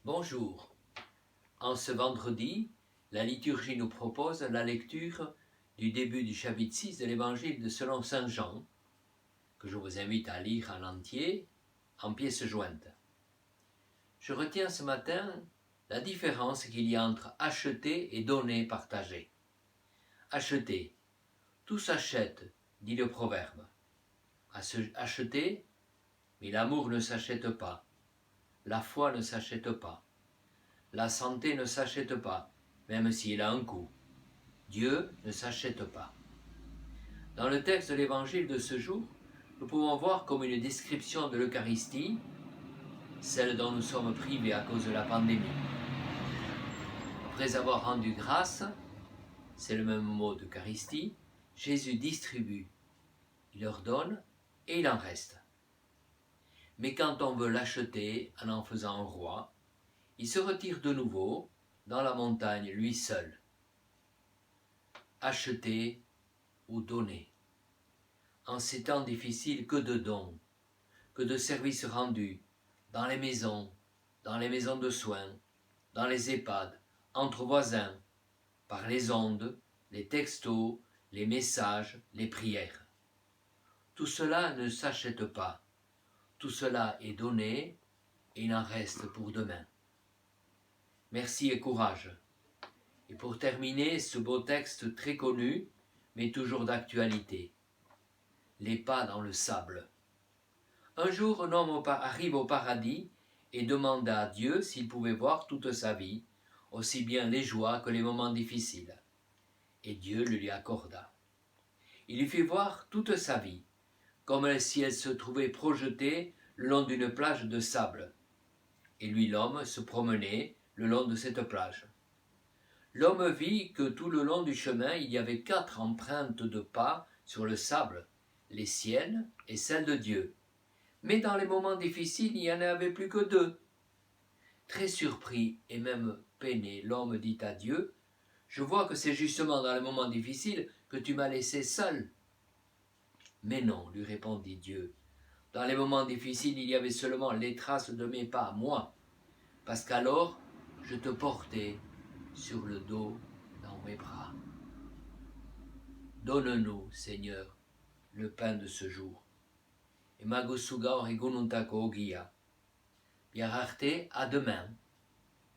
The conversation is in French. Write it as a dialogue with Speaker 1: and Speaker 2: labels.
Speaker 1: Bonjour. En ce vendredi, la liturgie nous propose la lecture du début du chapitre 6 de l'évangile de selon saint Jean, que je vous invite à lire en entier, en pièces jointes. Je retiens ce matin la différence qu'il y a entre acheter et donner, partager. Acheter. Tout s'achète, dit le proverbe. Acheter, mais l'amour ne s'achète pas. La foi ne s'achète pas. La santé ne s'achète pas, même si elle a un coût. Dieu ne s'achète pas. Dans le texte de l'évangile de ce jour, nous pouvons voir comme une description de l'Eucharistie, celle dont nous sommes privés à cause de la pandémie. Après avoir rendu grâce, c'est le même mot d'Eucharistie, Jésus distribue, il leur donne et il en reste. Mais quand on veut l'acheter en faisant un roi, il se retire de nouveau dans la montagne, lui seul. Acheter ou donner. En ces temps difficiles, que de dons, que de services rendus, dans les maisons de soins, dans les EHPAD, entre voisins, par les ondes, les textos, les messages, les prières. Tout cela ne s'achète pas, tout cela est donné et il en reste pour demain. Merci et courage. Et pour terminer, ce beau texte très connu, mais toujours d'actualité. Les pas dans le sable. Un jour, un homme arrive au paradis et demanda à Dieu s'il pouvait voir toute sa vie, aussi bien les joies que les moments difficiles. Et Dieu le lui accorda. Il lui fit voir toute sa vie, comme si elle se trouvait projetée le long d'une plage de sable. Et lui, l'homme, se promenait le long de cette plage. L'homme vit que tout le long du chemin, il y avait 4 empreintes de pas sur le sable, les siennes et celles de Dieu. Mais dans les moments difficiles, il n'y en avait plus que 2. Très surpris et même peiné, l'homme dit à Dieu, « Je vois que c'est justement dans les moments difficiles que tu m'as laissé seul. » Mais non, lui répondit Dieu, dans les moments difficiles, il y avait seulement les traces de mes pas, moi, parce qu'alors je te portais sur le dos dans mes bras. Donne-nous, Seigneur, le pain de ce jour. Emago suga origonuntako ogia. Bien rareté, à demain.